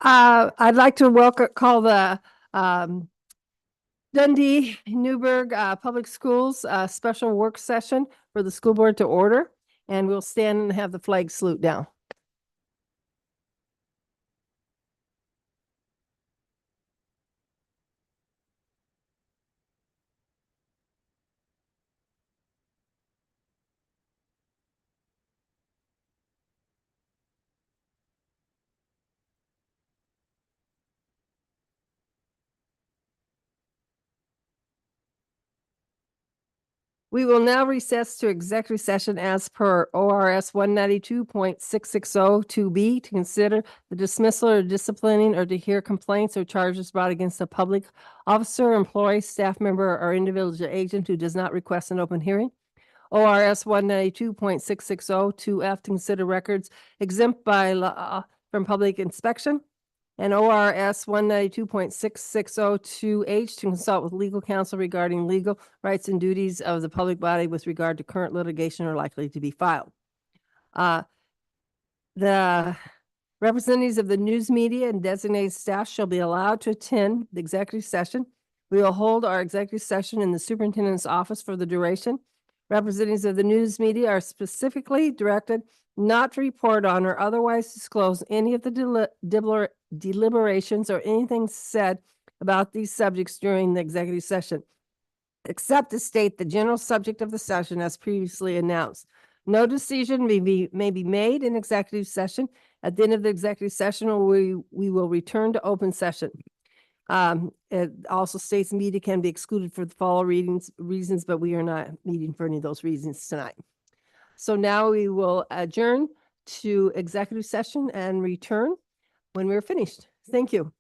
I'd like to call the um, Dundee Newburgh Public Schools special work session for the school board to order, and we'll stand and have the flag salute down. We will now recess to executive session as per ORS 192.6602B to consider the dismissal or disciplining or to hear complaints or charges brought against a public officer, employee, staff member, or individual agent who does not request an open hearing. ORS 192.6602F to consider records exempt by law from public inspection. And ORS 192.6602H to consult with legal counsel regarding legal rights and duties of the public body with regard to current litigation or likely to be filed. The representatives of the news media and designated staff shall be allowed to attend the executive session. We will hold our executive session in the superintendent's office for the duration. Representatives of the news media are specifically directed not to report on or otherwise disclose any of the deliberations or anything said about these subjects during the executive session, except to state the general subject of the session as previously announced. No decision may be made in executive session. At the end of the executive session, we will return to open session. It also states media can be excluded for the following reasons, but we are not meeting for any of those reasons tonight. So now we will adjourn to executive session and return when we're finished. Thank you.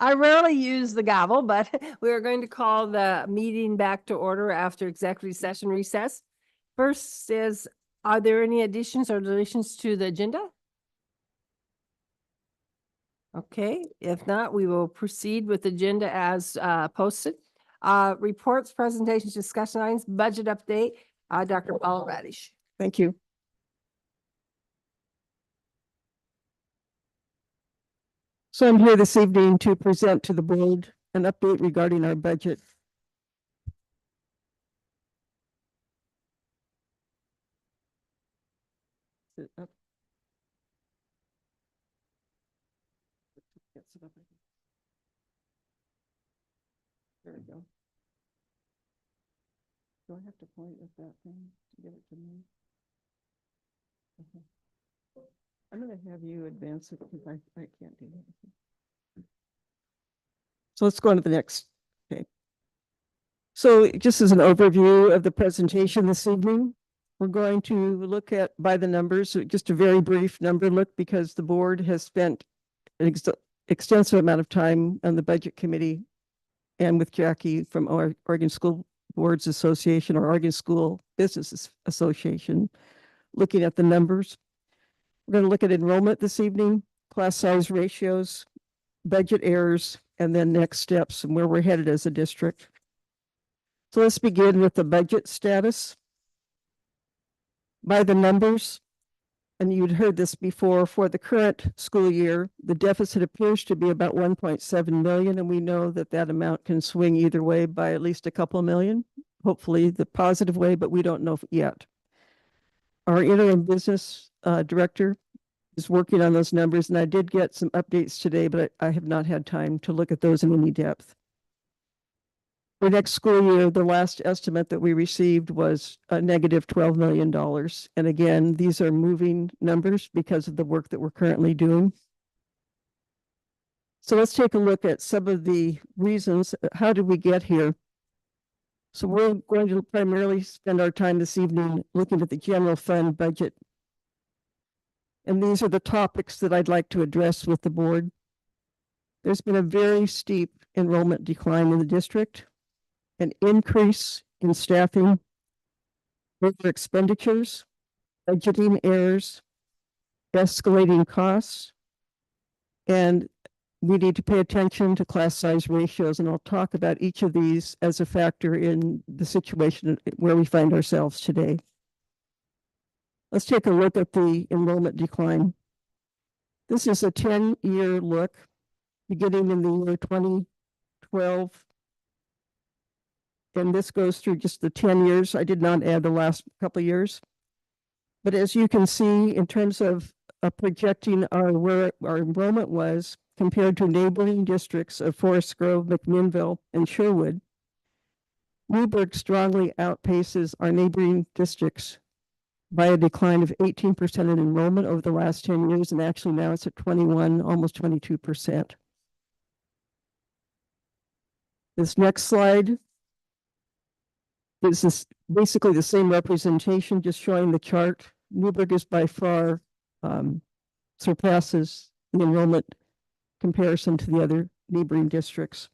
I rarely use the gavel, but we are going to call the meeting back to order after executive session recess. First is, are there any additions or deletions to the agenda? Okay, if not, we will proceed with the agenda as posted. Reports, presentations, discussion items, budget update, Dr. Paula Radish. Thank you. So I'm here this evening to present to the board an update regarding our budget. Is it up? There we go. Do I have to point at that thing to get it to me? Okay. I'm going to have you advance it because I can't do that. So let's go on to the next. Okay. So just as an overview of the presentation this evening, we're going to look at by the numbers, just a very brief number look because the board has spent an extensive amount of time on the budget committee and with Jackie from our Oregon School Boards Association or Oregon School Business Association, looking at the numbers. We're going to look at enrollment this evening, class size ratios, budget errors, and then next steps and where we're headed as a district. So let's begin with the budget status. By the numbers, and you'd heard this before, for the current school year, the deficit appears to be about 1.7 million, and we know that that amount can swing either way by at least a couple of million, hopefully the positive way, but we don't know yet. Our interim business director is working on those numbers, and I did get some updates today, but I have not had time to look at those in any depth. For next school year, the last estimate that we received was a negative $12 million. And again, these are moving numbers because of the work that we're currently doing. So let's take a look at some of the reasons. How did we get here? So we're going to primarily spend our time this evening looking at the general fund budget. And these are the topics that I'd like to address with the board. There's been a very steep enrollment decline in the district, an increase in staffing, over expenditures, budgeting errors, escalating costs, and we need to pay attention to class size ratios, and I'll talk about each of these as a factor in the situation where we find ourselves today. Let's take a look at the enrollment decline. This is a 10-year look beginning in the year 2012. And this goes through just the 10 years. I did not add the last couple of years. But as you can see, in terms of projecting where our enrollment was compared to neighboring districts of Forest Grove, McMinnville, and Sherwood, Newburgh strongly outpaces our neighboring districts by a decline of 18% in enrollment over the last 10 years. And actually now it's at 21, almost 22%. This next slide is basically the same representation, just showing the chart. Newburgh is by far surpasses the enrollment comparison to the other neighboring districts.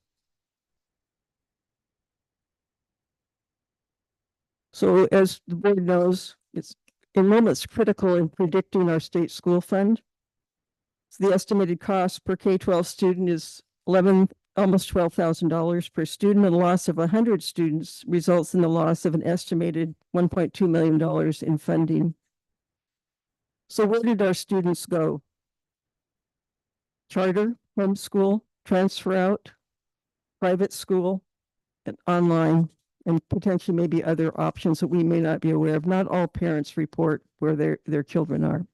So as the board knows, enrollment is critical in predicting our state school fund. So the estimated cost per K-12 student is almost $12,000 per student, and a loss of 100 students results in the loss of an estimated $1.2 million in funding. So where did our students go? Charter, homeschool, transfer out, private school, and online, and potentially maybe other options that we may not be aware of. Not all parents report where their children are.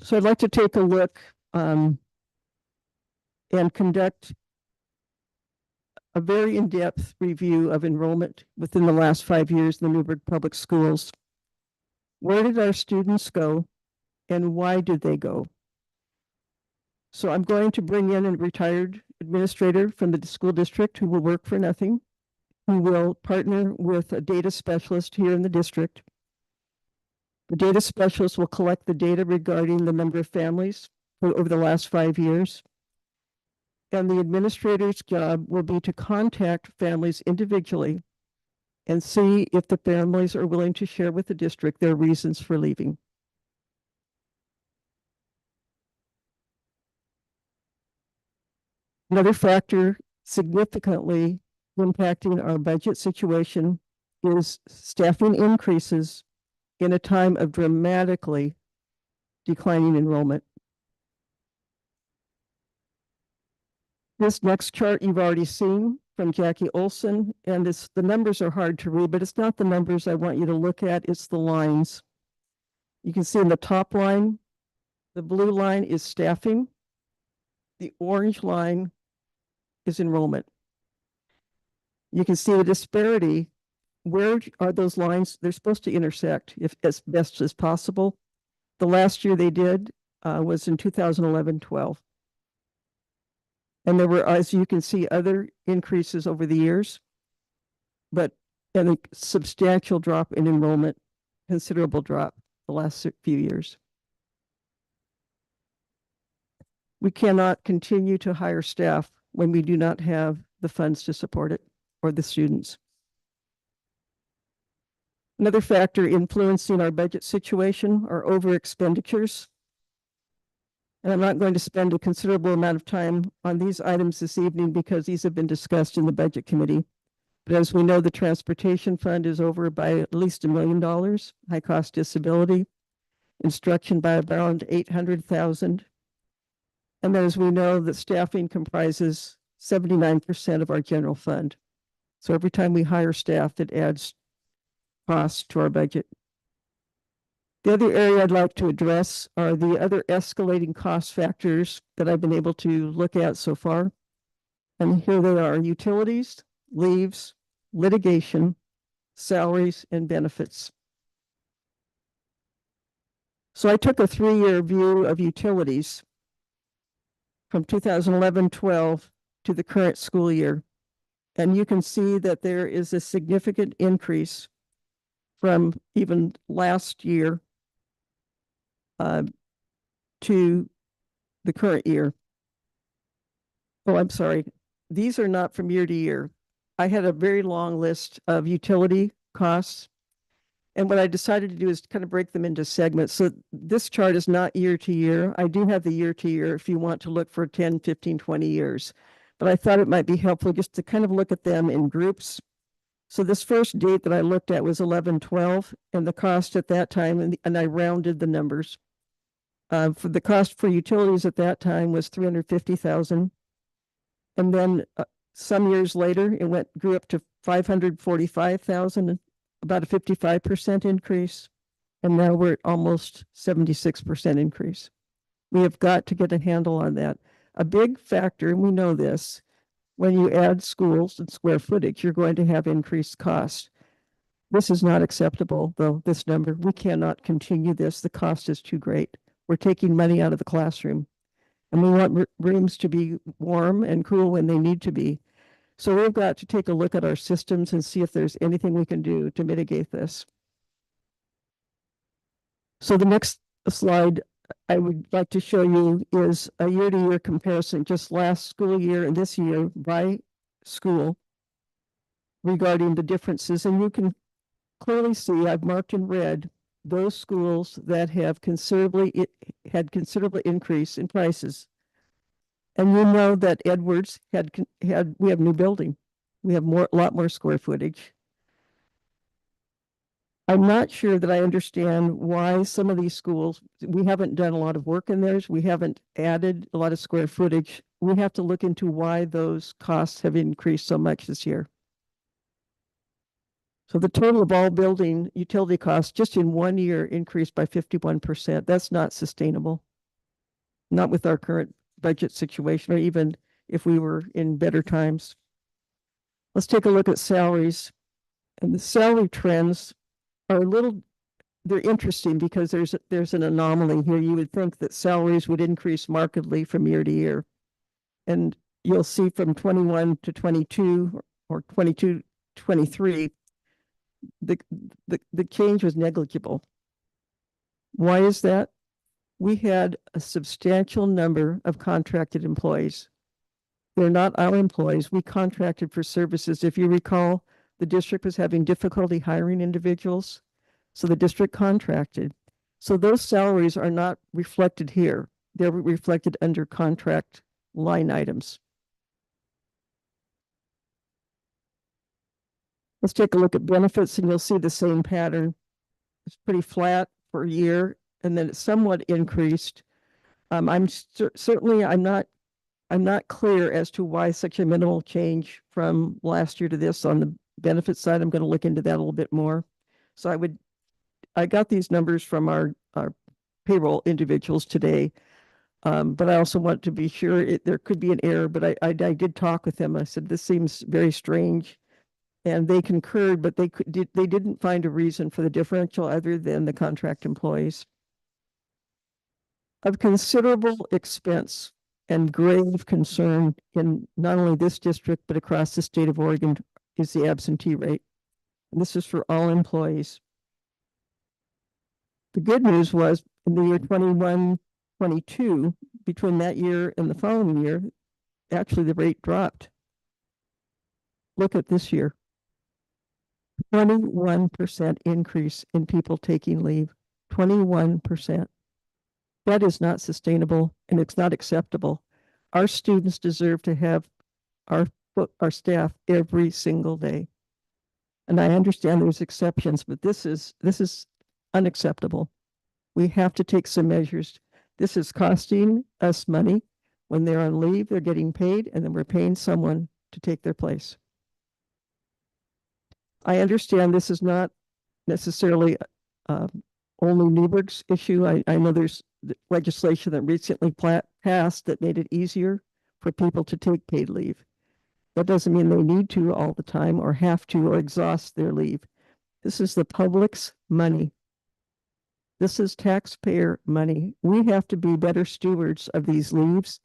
So I'd like to take a look and conduct a very in-depth review of enrollment within the last 5 years in the Newburgh Public Schools. Where did our students go and why did they go? So I'm going to bring in a retired administrator from the school district who will work for nothing, who will partner with a data specialist here in the district. The data specialist will collect the data regarding the number of families, over the last 5 years. And the administrator's job will be to contact families individually and see if the families are willing to share with the district their reasons for leaving. Another factor significantly impacting our budget situation is staffing increases in a time of dramatically declining enrollment. This next chart you've already seen from Jackie Olson, and the numbers are hard to read, but it's not the numbers I want you to look at, it's the lines. You can see in the top line, the blue line is staffing. The orange line is enrollment. You can see the disparity. Where are those lines? They're supposed to intersect if as best as possible. The last year they did was in 2011-12. And there were, as you can see, other increases over the years, but and a substantial drop in enrollment, considerable drop the last few years. We cannot continue to hire staff when we do not have the funds to support it or the students. Another factor influencing our budget situation are over expenditures. And I'm not going to spend a considerable amount of time on these items this evening because these have been discussed in the budget committee. But as we know, the transportation fund is over by at least $1 million, high cost disability, instruction by around 800,000. And then as we know, that staffing comprises 79% of our general fund. So every time we hire staff, it adds costs to our budget. The other area I'd like to address are the other escalating cost factors that I've been able to look at so far. And here they are: utilities, leaves, litigation, salaries, and benefits. So I took a 3-year view of utilities from 2011-12 to the current school year. And you can see that there is a significant increase from even last year to the current year. Oh, I'm sorry. These are not from year to year. I had a very long list of utility costs. And what I decided to do is kind of break them into segments. So this chart is not year to year. I do have the year to year if you want to look for 10, 15, 20 years. But I thought it might be helpful just to kind of look at them in groups. So this first date that I looked at was 11-12, and the cost at that time, and I rounded the numbers. For the cost for utilities at that time was $350,000. And then some years later, it grew up to $545,000, about a 55% increase. And now we're at almost 76% increase. We have got to get a handle on that. A big factor, and we know this, when you add schools and square footage, you're going to have increased costs. This is not acceptable, though, this number. We cannot continue this. The cost is too great. We're taking money out of the classroom, and we want rooms to be warm and cool when they need to be. So we've got to take a look at our systems and see if there's anything we can do to mitigate this. So the next slide I would like to show you is a year-to-year comparison, just last school year and this year by school regarding the differences. And you can clearly see I've marked in red those schools that have had considerable increase in prices. And you know that Edwards we have new building. We have a lot more square footage. I'm not sure that I understand why some of these schools, we haven't done a lot of work in theirs. We haven't added a lot of square footage. We have to look into why those costs have increased so much this year. So the total of all building utility costs just in 1 year increased by 51%. That's not sustainable. Not with our current budget situation, or even if we were in better times. Let's take a look at salaries. And the salary trends are they're interesting because there's an anomaly here. You would think that salaries would increase markedly from year to year. And you'll see from 21 to 22 or 22, 23, the change was negligible. Why is that? we had a substantial number of contracted employees. They're not our employees. We contracted for services. If you recall, the district was having difficulty hiring individuals, so the district contracted. So those salaries are not reflected here. They're reflected under contract line items. Let's take a look at benefits and you'll see the same pattern. It's pretty flat for a year and then it's somewhat increased. Certainly I'm not clear as to why such a minimal change from last year to this on the benefit side. I'm going to look into that a little bit more. So I got these numbers from our payroll individuals today. But I also want to be sure there could be an error, but I did talk with them. I said, this seems very strange. And they concurred, but they didn't find a reason for the differential other than the contract employees. Of considerable expense and grave concern in not only this district, but across the state of Oregon is the absentee rate. And this is for all employees. The good news was in the year 21-22, between that year and the following year, actually the rate dropped. Look at this year. 21% increase in people taking leave. 21%. That is not sustainable and it's not acceptable. Our students deserve to have our staff every single day. And I understand there's exceptions, but this is unacceptable. We have to take some measures. This is costing us money. When they're on leave, they're getting paid, and then we're paying someone to take their place. I understand this is not necessarily only Newburgh's issue. I know there's legislation that recently passed that made it easier for people to take paid leave. That doesn't mean they need to all the time or have to or exhaust their leave. This is the public's money. This is taxpayer money. We have to be better stewards of these leaves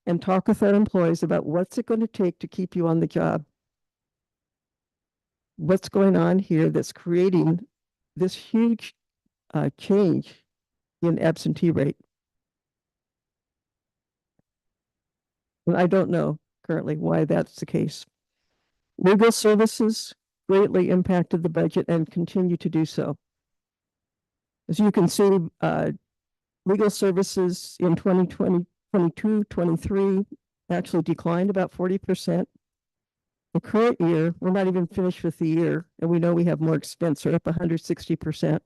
and talk with our employees about what's it going to take to keep you on the job. What's going on here that's creating this huge change in absentee rate. And I don't know currently why that's the case. Legal services greatly impacted the budget and continue to do so. As you can see, legal services in 2020, 22, 23 actually declined about 40%. The current year, we're not even finished with the year, and we know we have more expense, we're up 160%.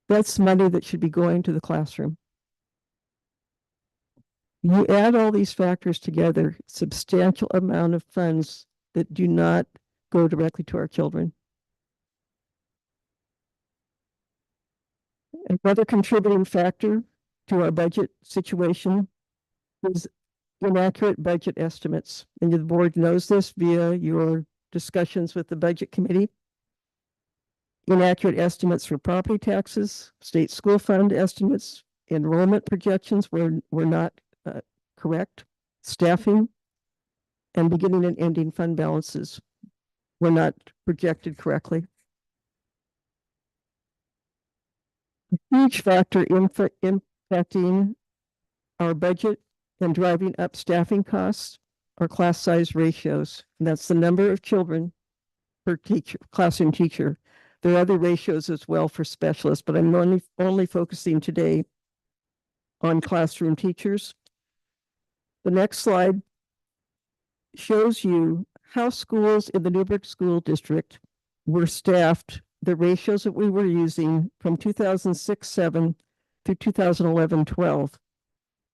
That's money that should be going to the classroom. You add all these factors together, substantial amount of funds that do not go directly to our children. Another contributing factor to our budget situation is inaccurate budget estimates. And the board knows this via your discussions with the budget committee. Inaccurate estimates for property taxes, state school fund estimates, enrollment projections were not correct. Staffing and beginning and ending fund balances were not projected correctly. A huge factor impacting our budget and driving up staffing costs are class size ratios. And that's the number of children per teacher, classroom teacher. There are other ratios as well for specialists, but I'm only focusing today on classroom teachers. The next slide shows you how schools in the Newburgh School District were staffed, the ratios that we were using from 2006-07 through 2011-12.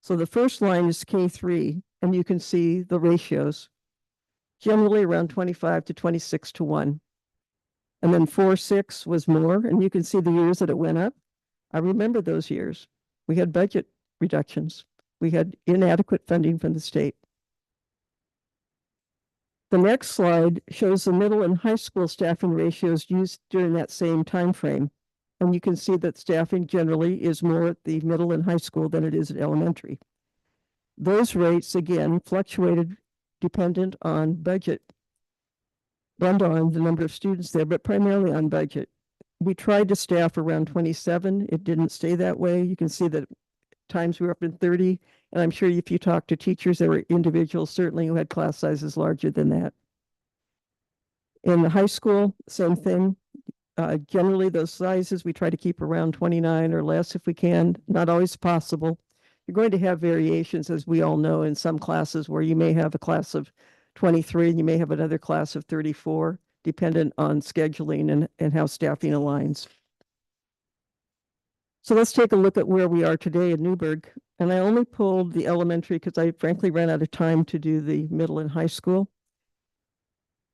So the first line is K3, and you can see the ratios, generally around 25 to 26 to 1. And then 4-6 was more, and you can see the years that it went up. I remember those years. We had budget reductions. We had inadequate funding from the state. The next slide shows the middle and high school staffing ratios used during that same time frame. And you can see that staffing generally is more at the middle and high school than it is at elementary. Those rates, again, fluctuated dependent on budget and on the number of students there, but primarily on budget. We tried to staff around 27. It didn't stay that way. You can see that times we were up in 30. And I'm sure if you talk to teachers, there were individuals certainly who had class sizes larger than that. In the high school, same thing. Generally, those sizes we try to keep around 29 or less if we can. Not always possible. You're going to have variations, as we all know, in some classes where you may have a class of 23 and you may have another class of 34, dependent on scheduling and how staffing aligns. So let's take a look at where we are today in Newburgh. And I only pulled the elementary because I frankly ran out of time to do the middle and high school.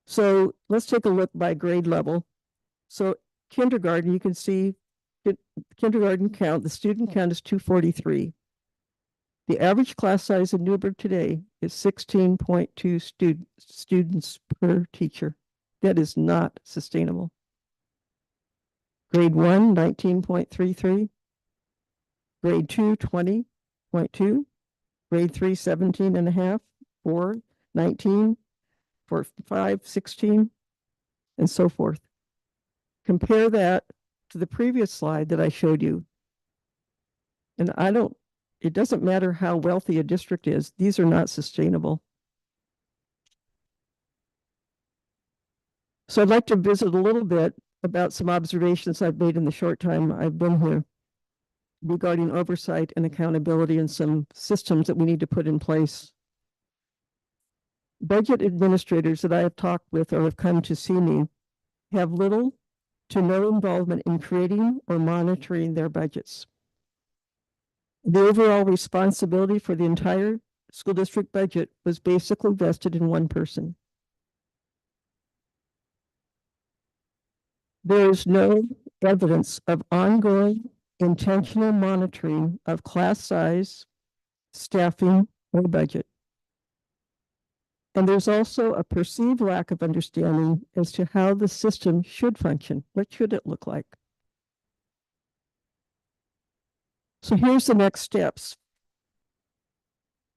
So let's take a look by grade level. So kindergarten, you can see kindergarten count, the student count is 243. The average class size in Newburgh today is 16.2 students per teacher. That is not sustainable. Grade 1, 19.33. Grade 2, 20.2. Grade 3, 17.5. 4, 19. 4, 5, 16, and so forth. Compare that to the previous slide that I showed you. And it doesn't matter how wealthy a district is, these are not sustainable. So I'd like to visit a little bit about some observations I've made in the short time I've been here regarding oversight and accountability and some systems that we need to put in place. Budget administrators that I have talked with or have come to see me have little to no involvement in creating or monitoring their budgets. The overall responsibility for the entire school district budget was basically vested in one person. There is no evidence of ongoing intentional monitoring of class size, staffing, or budget. And there's also a perceived lack of understanding as to how the system should function. What should it look like? So here's the next steps.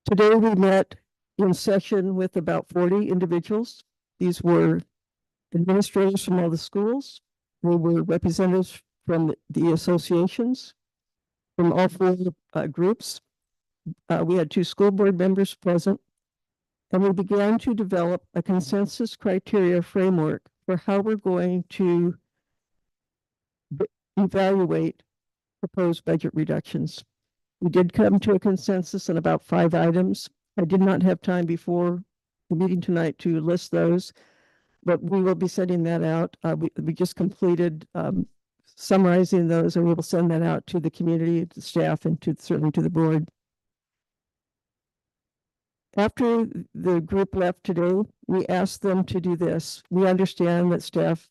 Today we met in session with about 40 individuals. These were administrators from all the schools. They were representatives from the associations, from all four groups. We had 2 school board members present. And we began to develop a consensus criteria framework for how we're going to evaluate proposed budget reductions. We did come to a consensus on about 5 items. I did not have time before the meeting tonight to list those, but we will be sending that out. We just completed summarizing those, and we will send that out to the community, to staff, and certainly to the board. After the group left today, we asked them to do this. We understand that staff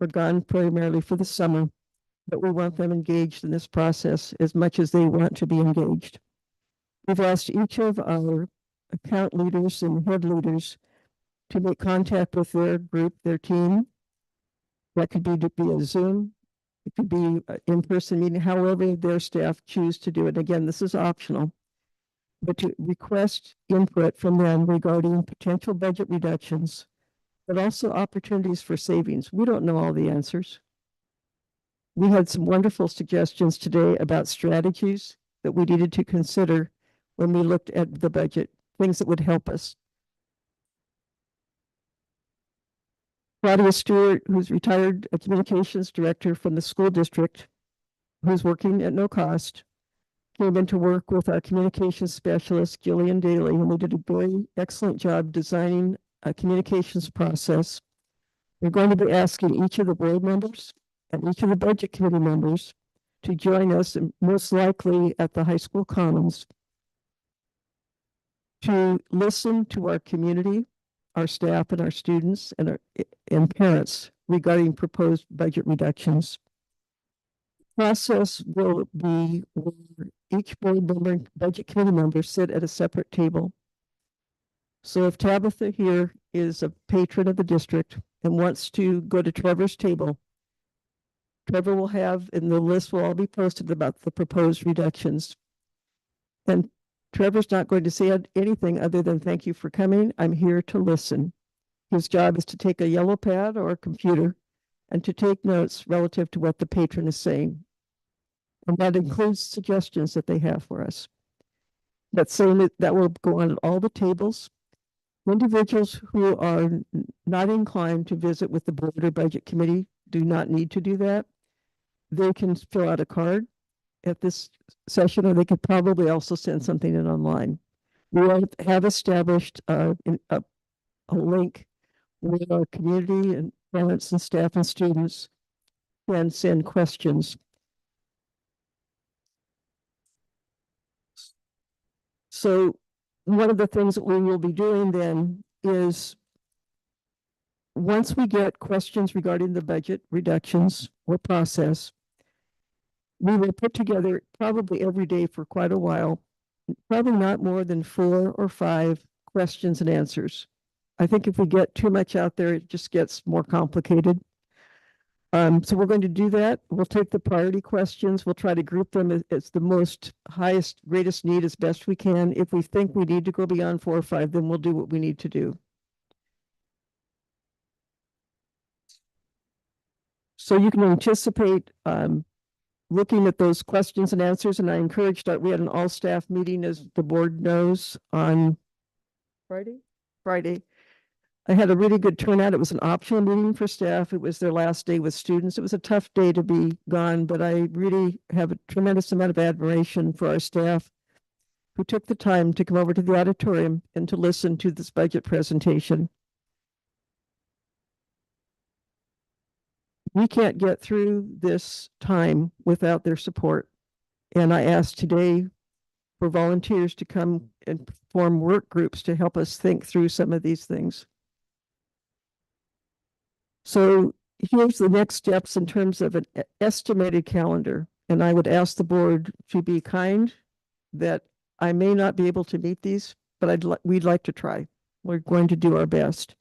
are gone primarily for the summer, but we want them engaged in this process as much as they want to be engaged. We've asked each of our account leaders and head leaders to make contact with their group, their team. That could be via Zoom. It could be in-person meeting, however their staff choose to do it. Again, this is optional. But to request input from them regarding potential budget reductions, but also opportunities for savings. We don't know all the answers. We had some wonderful suggestions today about strategies that we needed to consider when we looked at the budget, things that would help us. Claudia Stewart, who's retired communications director from the school district, who's working at no cost, came in to work with our communications specialist, Gillian Daly, and we did a very excellent job designing a communications process. We're going to be asking each of the board members and each of the budget committee members to join us, and most likely at the high school commons, to listen to our community, our staff and our students and parents regarding proposed budget reductions. Process will be where each board member and budget committee member sit at a separate table. So if Tabitha here is a patron of the district and wants to go to Trevor's table, Trevor will have, and the list will all be posted about the proposed reductions. And Trevor's not going to say anything other than thank you for coming. I'm here to listen. His job is to take a yellow pad or a computer and to take notes relative to what the patron is saying. And that includes suggestions that they have for us. That's saying that will go on all the tables. Individuals who are not inclined to visit with the board or budget committee do not need to do that. They can fill out a card at this session, or they could probably also send something in online. We have established a link where our community and parents and staff and students can send questions. So one of the things that we will be doing then is, once we get questions regarding the budget reductions or process, we will put together probably every day for quite a while, probably not more than 4 or 5 questions and answers. I think if we get too much out there, it just gets more complicated. So we're going to do that. We'll take the priority questions. We'll try to group them as the most highest, greatest need as best we can. If we think we need to go beyond 4 or 5, then we'll do what we need to do. So you can anticipate looking at those questions and answers. And I encouraged that we had an all-staff meeting, as the board knows, on Friday. I had a really good turnout. It was an optional meeting for staff. It was their last day with students. It was a tough day to be gone, but I really have a tremendous amount of admiration for our staff who took the time to come over to the auditorium and to listen to this budget presentation. We can't get through this time without their support. And I asked today for volunteers to come and form work groups to help us think through some of these things. So here's the next steps in terms of an estimated calendar. And I would ask the board to be kind that I may not be able to meet these, but we'd like to try. We're going to do our best.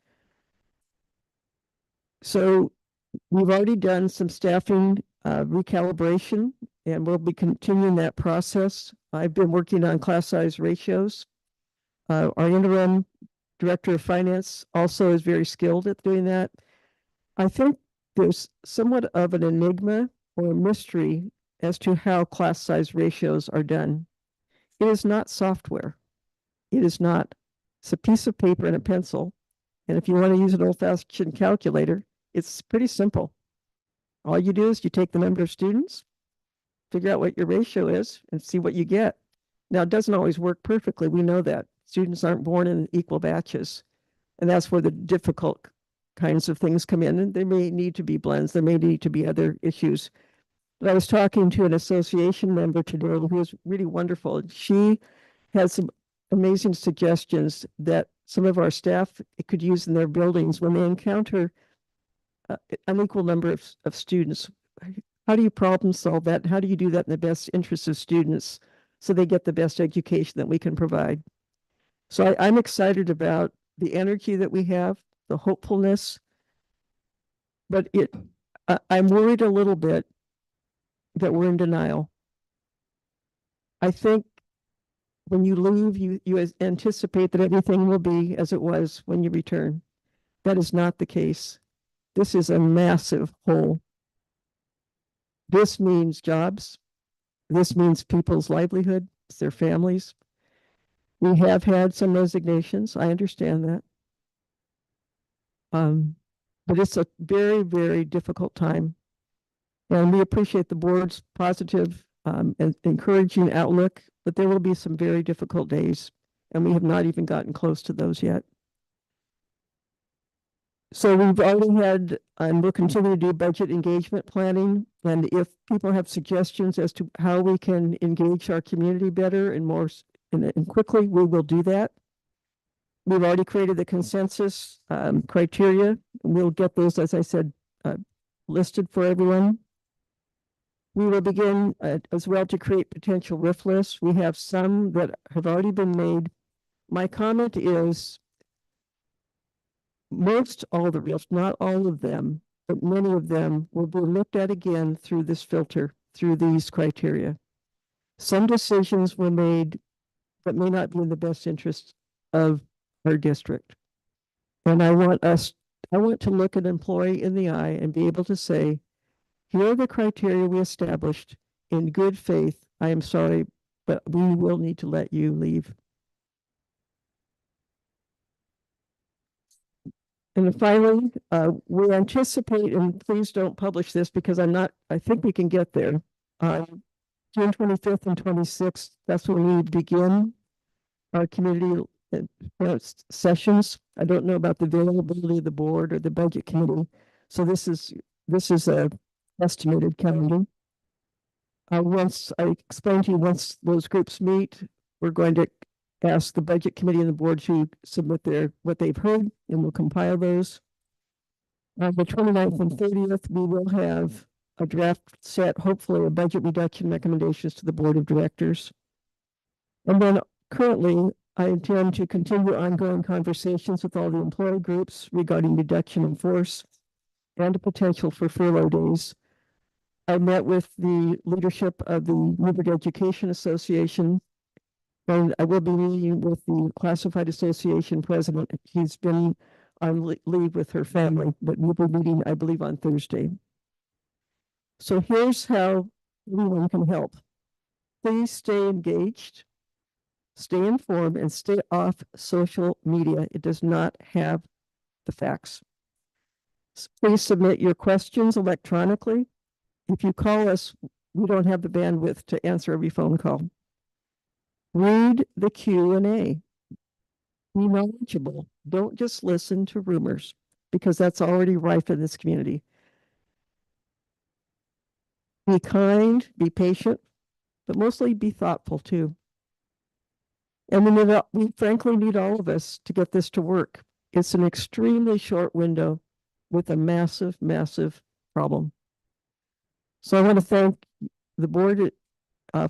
So we've already done some staffing recalibration, and we'll be continuing that process. I've been working on class size ratios. Our interim director of finance also is very skilled at doing that. I think there's somewhat of an enigma or a mystery as to how class size ratios are done. It is not software. It is not. It's a piece of paper and a pencil. And if you want to use an old-fashioned calculator, it's pretty simple. All you do is you take the number of students, figure out what your ratio is, and see what you get. Now, it doesn't always work perfectly. We know that. Students aren't born in equal batches. And that's where the difficult kinds of things come in. And there may need to be blends. There may need to be other issues. But I was talking to an association member today who was really wonderful. She had some amazing suggestions that some of our staff could use in their buildings when they encounter an equal number of students. How do you problem solve that? How do you do that in the best interest of students so they get the best education that we can provide? So I'm excited about the energy that we have, the hopefulness, but I'm worried a little bit that we're in denial. I think when you leave, you anticipate that everything will be as it was when you return. That is not the case. This is a massive hole. This means jobs. This means people's livelihood, their families. We have had some resignations. I understand that. But it's a very, very difficult time. And we appreciate the board's positive and encouraging outlook, but there will be some very difficult days, and we have not even gotten close to those yet. So we've already had, and we'll continue to do budget engagement planning. And if people have suggestions as to how we can engage our community better and more and quickly, we will do that. We've already created the consensus criteria. We'll get those, as I said, listed for everyone. We will begin as well to create potential RIF lists. We have some that have already been made. My comment is all the RIFs, not all of them, but many of them will be looked at again through this filter, through these criteria. Some decisions were made that may not be in the best interest of our district. And I want to look an employee in the eye and be able to say, here are the criteria we established. in good faith, I am sorry, but we will need to let you leave. And then finally, we anticipate, and please don't publish this because I think we can get there. June 25th and 26th, that's when we begin our community sessions. I don't know about the availability of the board or the budget committee. So this is a estimated calendar. Once I explain to you, once those groups meet, we're going to ask the budget committee and the board to submit what they've heard, and we'll compile those. On the 29th and 30th, we will have a draft set, hopefully a budget reduction recommendations to the board of directors. And then currently, I intend to continue ongoing conversations with all the employee groups regarding reduction in force and the potential for furlough days. I met with the leadership of the Newburgh Education Association, and I will be meeting with the Classified Association president. He's been on leave with her family, but we'll be meeting, I believe, on Thursday. So here's how anyone can help. Please stay engaged, stay informed, and stay off social media. It does not have the facts. Please submit your questions electronically. If you call us, we don't have the bandwidth to answer every phone call. Read the Q&A. Be knowledgeable. Don't just listen to rumors, because that's already rife in this community. Be kind, be patient, but mostly be thoughtful too. And we frankly need all of us to get this to work. It's an extremely short window with a massive, massive problem. So I want to thank the board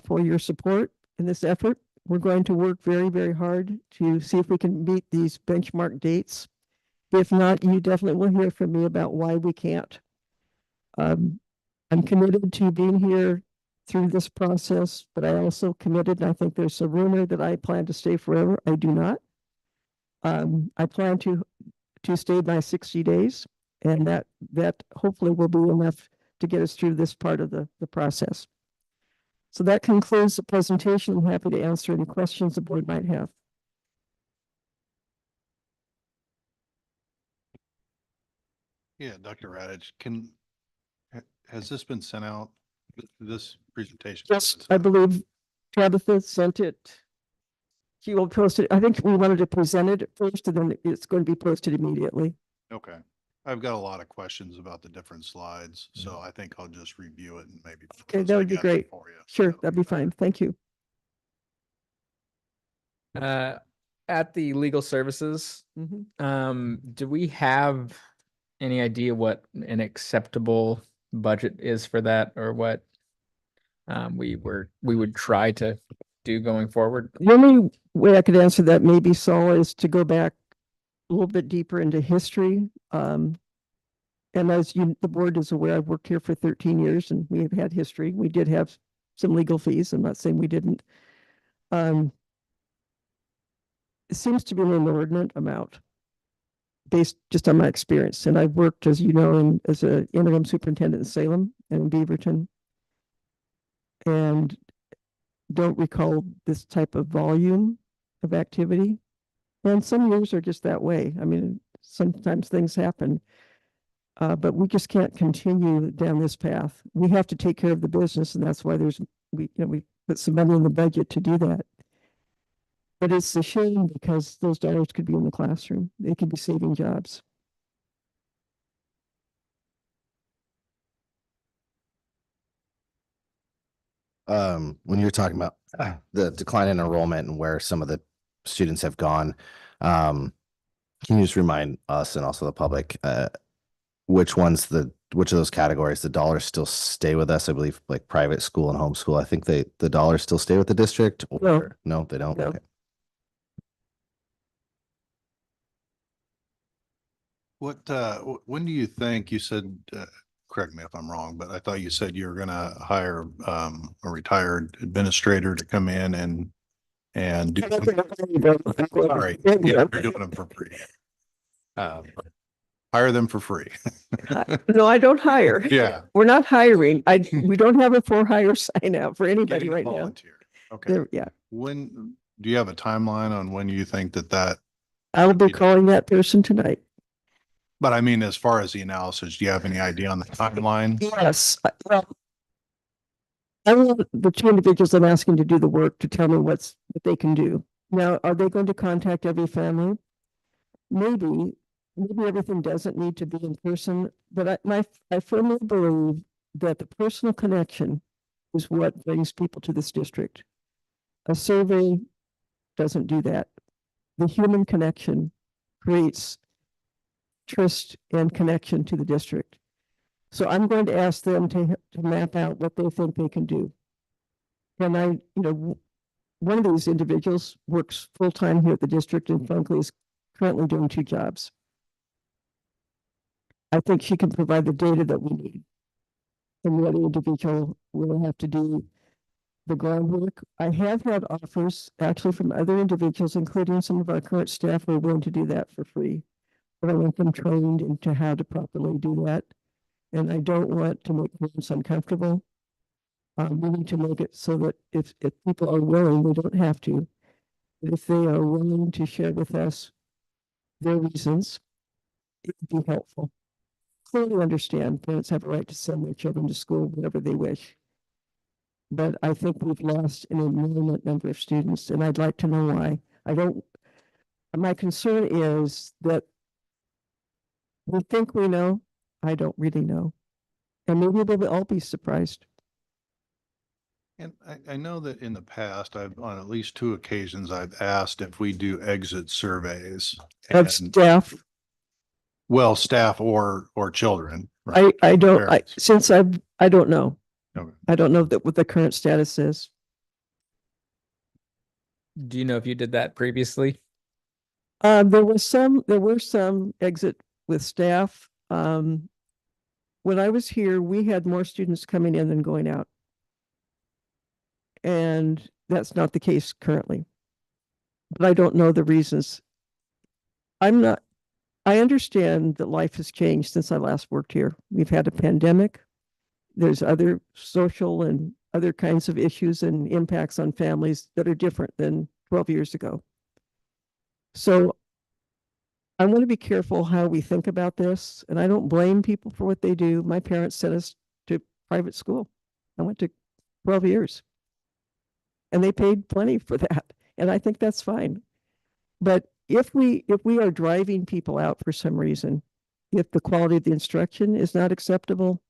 for your support in this effort. We're going to work very, very hard to see if we can meet these benchmark dates. If not, you definitely will hear from me about why we can't. I'm committed to being here through this process, but I also committed, and I think there's a rumor that I plan to stay forever. I do not. I plan to stay by 60 days, and that hopefully will be enough to get us through this part of the process. So that concludes the presentation. I'm happy to answer any questions the board might have. Yeah, Dr. Radich, has this been sent out, this presentation? Yes, I believe Tabitha sent it. She will post it. I think we wanted to present it first, and then it's going to be posted immediately. Okay. I've got a lot of questions about the different slides, so I think I'll just review it and maybe. Okay, that would be great. For you. Sure, that'd be fine. Thank you. At the legal services, do we have any idea what an acceptable budget is for that, or what we would try to do going forward? The only way I could answer that maybe, Saul, is to go back a little bit deeper into history. And as the board is aware, I've worked here for 13 years and we have had history. We did have some legal fees. I'm not saying we didn't. It seems to be an inordinate amount based just on my experience. And I've worked, as you know, as an interim superintendent in Salem and in Beaverton, and don't recall this type of volume of activity. And some years are just that way. I mean, sometimes things happen, but we just can't continue down this path. We have to take care of the business, and that's why we put some money in the budget to do that. But it's a shame because those dollars could be in the classroom. They could be saving jobs. When you're talking about the decline in enrollment and where some of the students have gone, can you just remind us and also the public, which of those categories the dollars still stay with us? I believe like private school and homeschool. I think the dollars still stay with the district. Or no, they don't. No. Okay. When do you think, you said, correct me if I'm wrong, but I thought you said you were going to hire a retired administrator to come in and do. All right. Yeah, you're doing them for free. Hire them for free. No, I don't hire. Yeah. We're not hiring. We don't have a for hire sign out for anybody Getting right now. volunteer. Okay. Yeah, When, do you have a timeline on when you think that, I'll be calling that person tonight. but I mean, as far as the analysis, do you have any idea on the timeline? Yes, well, I want the two individuals I'm asking to do the work to tell me what they can do. Now, are they going to contact every family? Maybe everything doesn't need to be in person, but I firmly believe that the personal connection is what brings people to this district. A survey doesn't do that. The human connection creates trust and connection to the district. So I'm going to ask them to map out what they think they can do. And one of these individuals works full-time here at the district and frankly is currently doing 2 jobs. I think she can provide the data that we need. And the other individual will have to do the groundwork. I have had offers actually from other individuals, including some of our current staff who are willing to do that for free. But I want them trained into how to properly do that. And I don't want to make parents uncomfortable. We need to make it so that if people are willing, they don't have to. But if they are willing to share with us their reasons, it would be helpful. Clearly understand parents have a right to send their children to school whenever they wish. But I think we've lost an enormous number of students, and I'd like to know why. My concern is that we think we know, I don't really know. And maybe they'll all be surprised. And I know that in the past, on at least 2 occasions, I've asked if we do exit surveys. Of And, staff, well, staff or children. right? I don't, Parents. I don't know. Okay. I don't know what the current status is. Do you know if you did that previously? There were some exit with staff. When I was here, we had more students coming in than going out. And that's not the case currently. But I don't know the reasons. I understand that life has changed since I last worked here. We've had a pandemic. There's other social and other kinds of issues and impacts on families that are different than 12 years ago. So I want to be careful how we think about this, and I don't blame people for what they do. My parents sent us to private school. I went to 12 years. And they paid plenty for that. And I think that's fine. But if we are driving people out for some reason, if the quality of the instruction is not acceptable,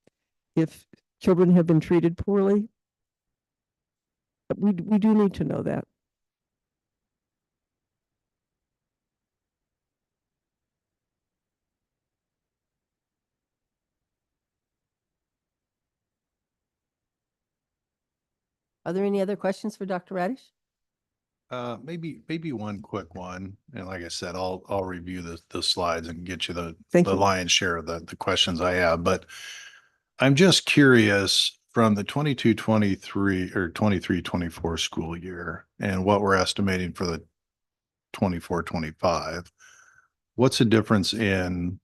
if children have been treated poorly, we do need to know that. Are there any other questions for Dr. Radish? Maybe one quick one. And like I said, I'll review the slides and get you Thank the you. lion's share of the questions I have, but I'm just curious from the 22-23 or 23-24 school year and what we're estimating for the 24-25. What's the difference in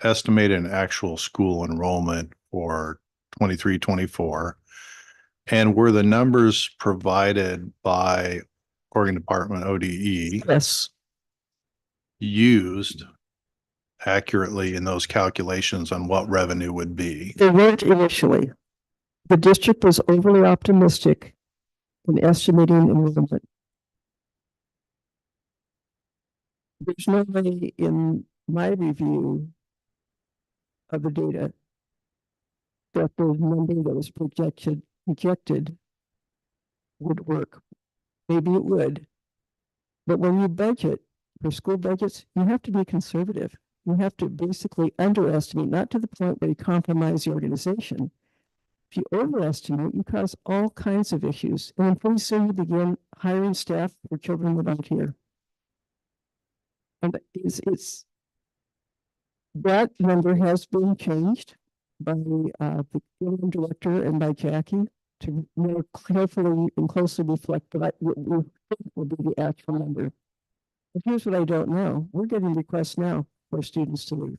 estimated and actual school enrollment for 23-24? And were the numbers provided by Oregon Department ODE Yes, used accurately in those calculations on what revenue would be? they weren't initially. The district was overly optimistic in estimating enrollment. There's no way in my review of the data that the number that was projected would work. Maybe it would. But when you budget for school budgets, you have to be conservative. You have to basically underestimate, not to the point where you compromise the organization. If you overestimate, you cause all kinds of issues. And then pretty soon you begin hiring staff for children without here. And it's that number has been changed by the program director and by Jackie to more carefully and closely reflect what we think will be the actual number. But here's what I don't know. We're getting requests now for students to leave.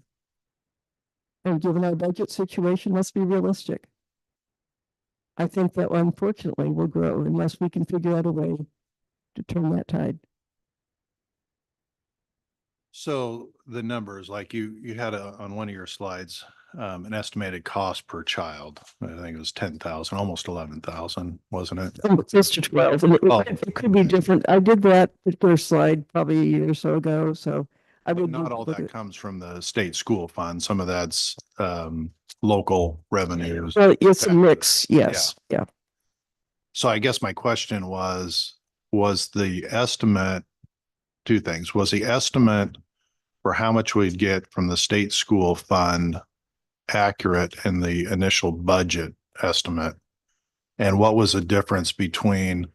And given our budget situation, let's be realistic. I think that unfortunately will grow unless we can figure out a way to turn that tide. So the numbers, like you had on one of your slides, an estimated cost per child. I think it was 10,000, almost 11,000, wasn't it? Close to 12, and Oh, it could be different. I did that particular slide probably a year or so ago, so I But would. not all look that at- comes from the state school fund. Some of that's local revenues. Well, it's a mix, yes, yeah. So I guess my question was the estimate, two things. Was the estimate for how much we'd get from the state school fund accurate in the initial budget estimate? And what was the difference between,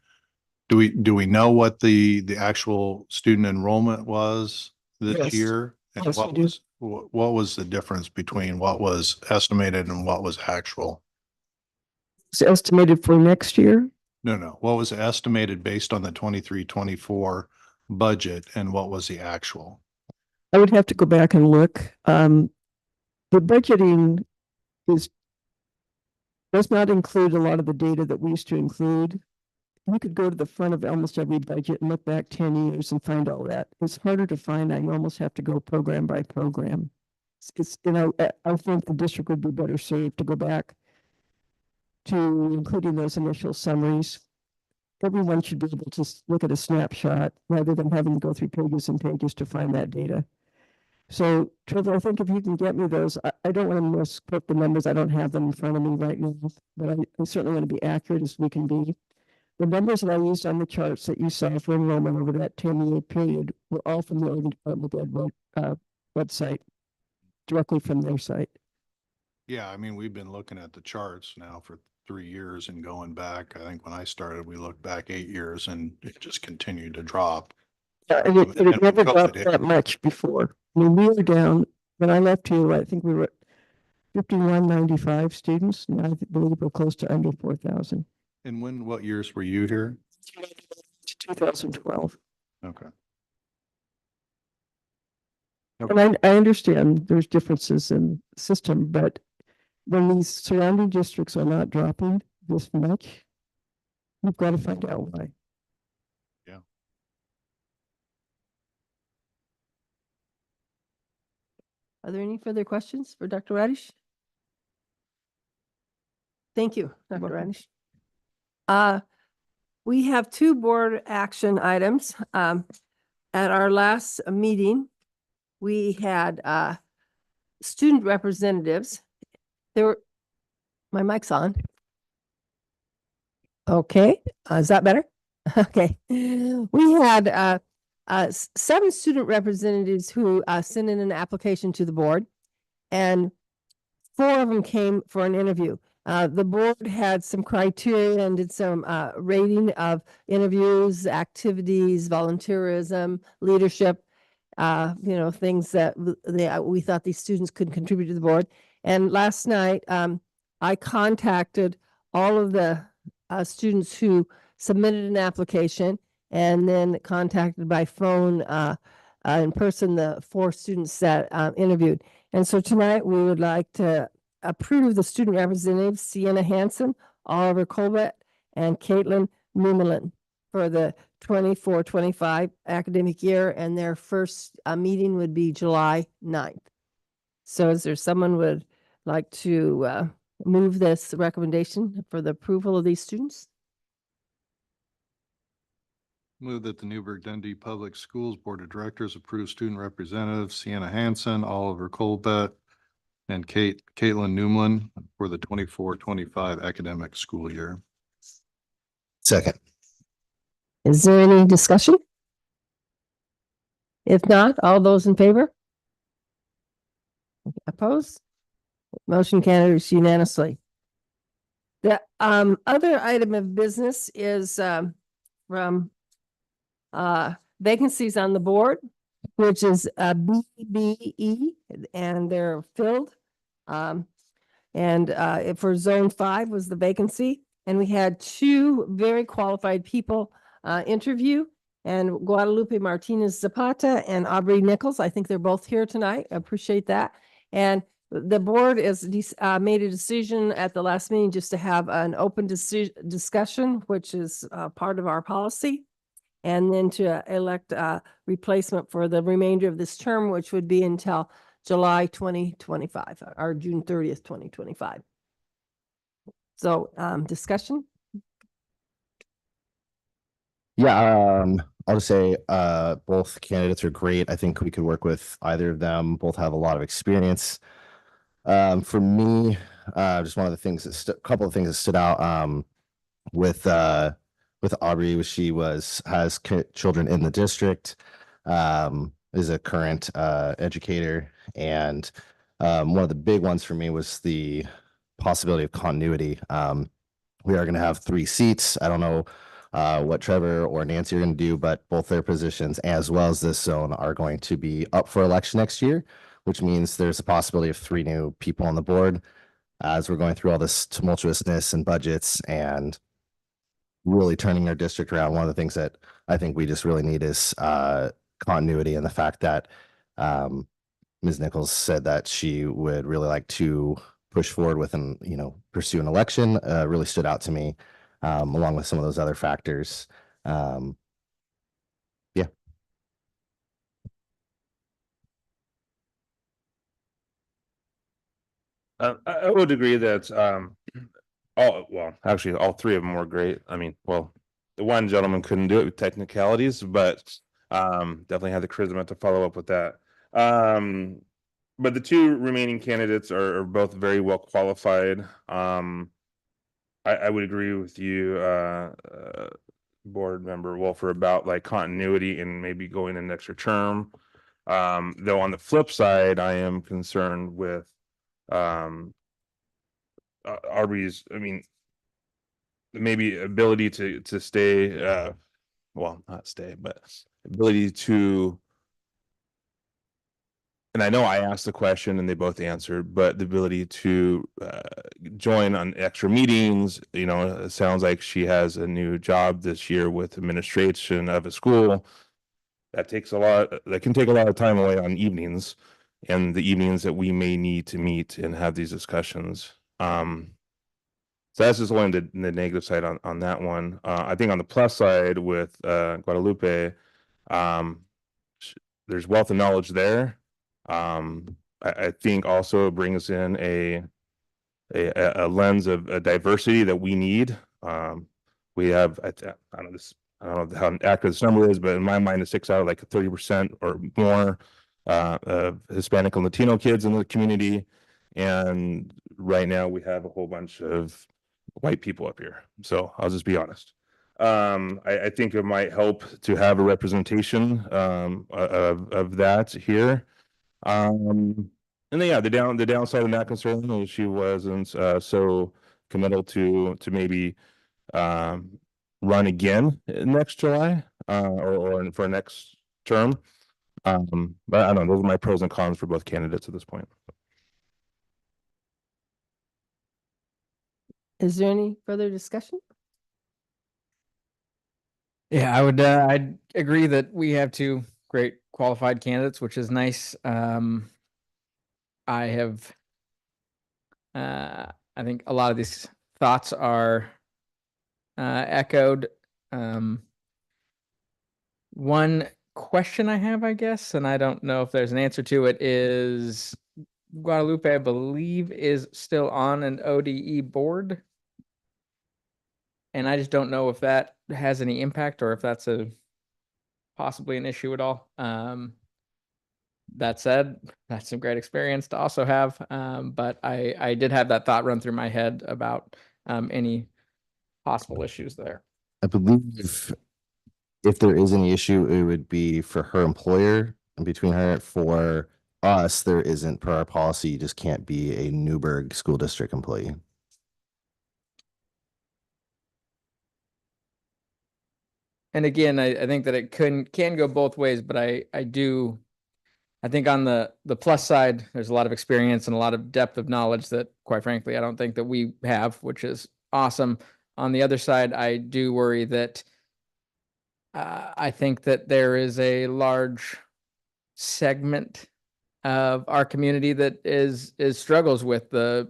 do we know what the actual student enrollment was this Yes. year? And Yes, we do. what was the difference between what was estimated and what was actual? It's estimated for next year. No. What was estimated based on the 23-24 budget and what was the actual? I would have to go back and look. The budgeting does not include a lot of the data that we used to include. You could go to the front of almost every budget and look back 10 years and find all that. It's harder to find. I almost have to go program by program. I think the district would be better served to go back to including those initial summaries. Everyone should be able to look at a snapshot rather than having to go through pages and pages to find that data. So Trevor, I think if you can get me those, I don't want to misquote the numbers. I don't have them in front of me right now, but I certainly want to be accurate as we can be. The numbers that I used on the charts that you saw for enrollment over that 10-year period were all from the Oregon Department of Ed website, directly from their site. Yeah, I mean, we've been looking at the charts now for 3 years and going back. I think when I started, we looked back 8 years and it just continued to drop. Yeah, and it And never COVID dropped hit. that much before. I mean, we were down, when I left here, I think we were at 5195 students. Now I believe we're close to under 4,000. And what years were you here? 2012. Okay. And I understand there's differences in system, but when these surrounding districts are not dropping this much, we've got to find out why. Are there any further questions for Dr. Radish? Thank you, Dr. welcome. Radish. We have 2 board action items. At our last meeting, we had student representatives. My mic's on. Okay, is that better? Okay. We had 7 student representatives who sent in an application to the board, and 4 of them came for an interview. The board had some criteria and did some rating of interviews, activities, volunteerism, leadership, things that we thought these students could contribute to the board. And last night, I contacted all of the students who submitted an application and then contacted by phone in person the 4 students that interviewed. And so tonight we would like to approve the student representatives, Sienna Hansen, Oliver Colbert, and Caitlin Numelin for the 24-25 academic year, and their first meeting would be July 9th. So is there someone would like to move this recommendation for the approval of these students? Move that the Newburgh Dundee Public Schools Board of Directors approve student representatives Sienna Hansen, Oliver Colbert, and Caitlin Newman for the 24-25 academic school year. Second. Is there any discussion? If not, all those in favor? Opposed? Motion carries unanimously. The other item of business is from vacancies on the board, which is BBE, and they're filled. For zone 5 was the vacancy, and we had 2 very qualified people interview, and Guadalupe Martinez Zapata and Aubrey Nichols. I think they're both here tonight. I appreciate that. And The board is made a decision at the last meeting just to have an open discussion, which is part of our policy. And then to elect a replacement for the remainder of this term, which would be until July 2025 or June 30th, 2025. So discussion? Yeah, I'll just say both candidates are great. I think we could work with either of them. Both have a lot of experience. For me, just one of the things that couple of things that stood out with Aubrey was she has children in the district, is a current educator, and one of the big ones for me was the possibility of continuity. We are going to have 3 seats. I don't know what Trevor or Nancy are going to do, but both their positions as well as this zone are going to be up for election next year, which means there's a possibility of 3 new people on the board as we're going through all this tumultuousness and budgets and really turning our district around. One of the things that I think we just really need is continuity, and the fact that Ms. Nichols said that she would really like to push forward with pursue an election really stood out to me, along with some of those other factors. Yeah. I would agree that actually all 3 of them were great. I mean, well, the one gentleman couldn't do it with technicalities, but definitely had the charisma to follow up with that. But the 2 remaining candidates are both very well qualified. I would agree with you, board member Wolfer, about like continuity and maybe going an extra term. Though on the flip side, I am concerned with Aubrey's, I mean, maybe ability to stay, well, not stay, but ability to, and I know I asked the question and they both answered, but the ability to join on extra meetings, it sounds like she has a new job this year with administration of a school. That can take a lot of time away on evenings and the evenings that we may need to meet and have these discussions. So that's just only the negative side on that one. I think on the plus side with Guadalupe, there's wealth of knowledge there. I think also it brings in a lens of diversity that we need. We have, I don't know how accurate this number is, but in my mind, it sticks out like 30% or more of Hispanic and Latino kids in the community. And right now we have a whole bunch of white people up here. So I'll just be honest. I think it might help to have a representation of that here. And then the downside of that concern is she wasn't so committal to maybe run again next July or for next term. But I don't know, those are my pros and cons for both candidates at this point. Is there any further discussion? Yeah, I'd agree that we have 2 great qualified candidates, which is nice. I have, I think a lot of these thoughts are echoed. One question I have, I guess, and I don't know if there's an answer to it, is Guadalupe, I believe, is still on an ODE board. And I just don't know if that has any impact or if that's possibly an issue at all. That said, that's some great experience to also have. But I did have that thought run through my head about any possible issues there. I believe if there is any issue, it would be for her employer and between her. For us, there isn't, per our policy. You just can't be a Newburgh School District employee. And again, I think that it can go both ways, but I think on the plus side, there's a lot of experience and a lot of depth of knowledge that, quite frankly, I don't think that we have, which is awesome. On the other side, I do worry that I think that there is a large segment of our community that is struggles with the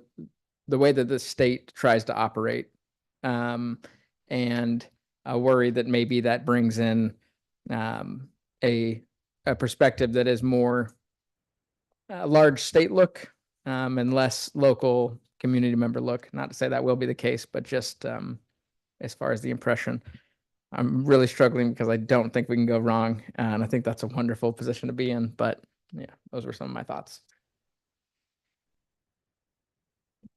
way that the state tries to operate. And a worry that maybe that brings in a perspective that is more large state look and less local community member look. Not to say that will be the case, but just as far as the impression, I'm really struggling because I don't think we can go wrong. And I think that's a wonderful position to be in. But yeah, those were some of my thoughts.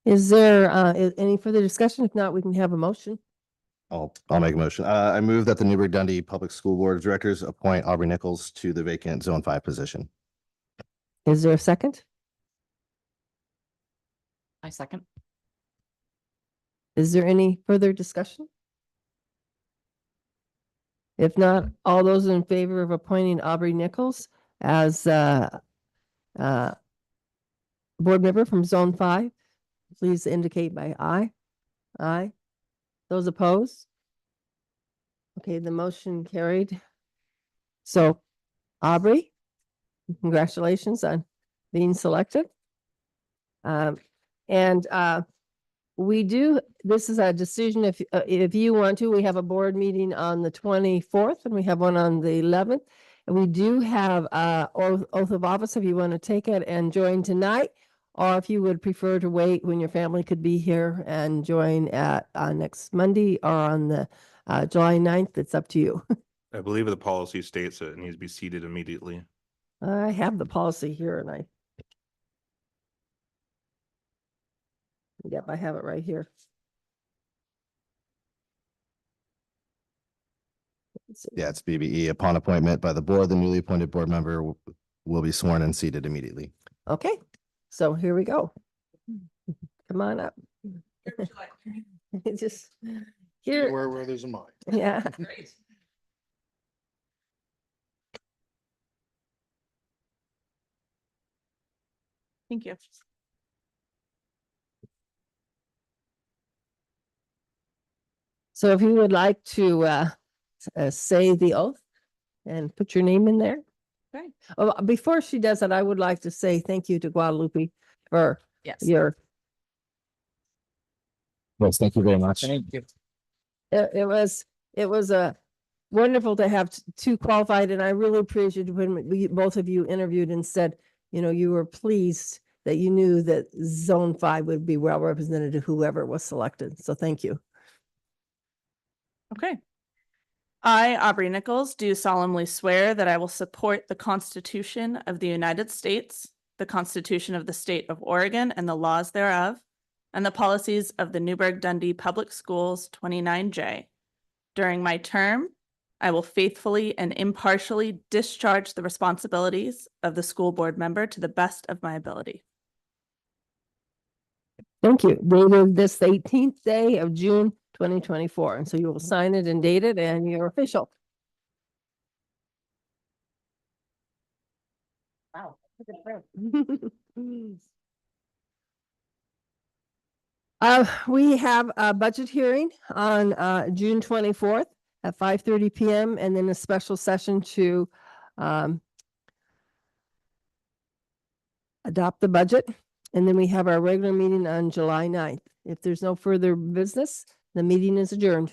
Is there any further discussion? If not, we can have a motion. I'll make a motion. I move that the Newburgh Dundee Public School Board of Directors appoint Aubrey Nichols to the vacant Zone 5 position. Is there a second? I second. Is there any further discussion? If not, all those in favor of appointing Aubrey Nichols as board member from Zone 5, please indicate by aye. Aye. Those opposed? Okay, the motion carried. So Aubrey, congratulations on being selected. This is a decision if you want to, we have a board meeting on the 24th and we have one on the 11th. And we do have oath of office if you want to take it and join tonight, or if you would prefer to wait when your family could be here and join at next Monday or on the July 9th. It's up to you. I believe the policy states that it needs to be seated immediately. I have the policy here and yep, I have it right here. Let's see. Yeah, it's BBE. Upon appointment by the board, the newly appointed board member will be sworn and seated immediately. Okay, so here we go. Come on up. Just here, Where there's a mind. yeah. Thank you. So if you would like to say the oath and put your name in there. Okay. Oh, before she does that, I would like to say thank you to Guadalupe for Yes. your, Yes, thank you very much. Thank you. it was wonderful to have two qualified, and I really appreciate when both of you interviewed and said, you know, you were pleased that you knew that Zone 5 would be well represented to whoever was selected. So thank you. Okay. I, Aubrey Nichols, do solemnly swear that I will support the Constitution of the United States, the Constitution of the State of Oregon and the laws thereof, and the policies of the Newburgh Dundee Public Schools 29J. During my term, I will faithfully and impartially discharge the responsibilities of the school board member to the best of my ability. Thank you. Dated this the 18th day of June 2024. And so you will sign it and date it and you're official. Wow. We have a budget hearing on June 24th at 5:30 PM and then a special session to adopt the budget. And then we have our regular meeting on July 9th. If there's no further business, the meeting is adjourned.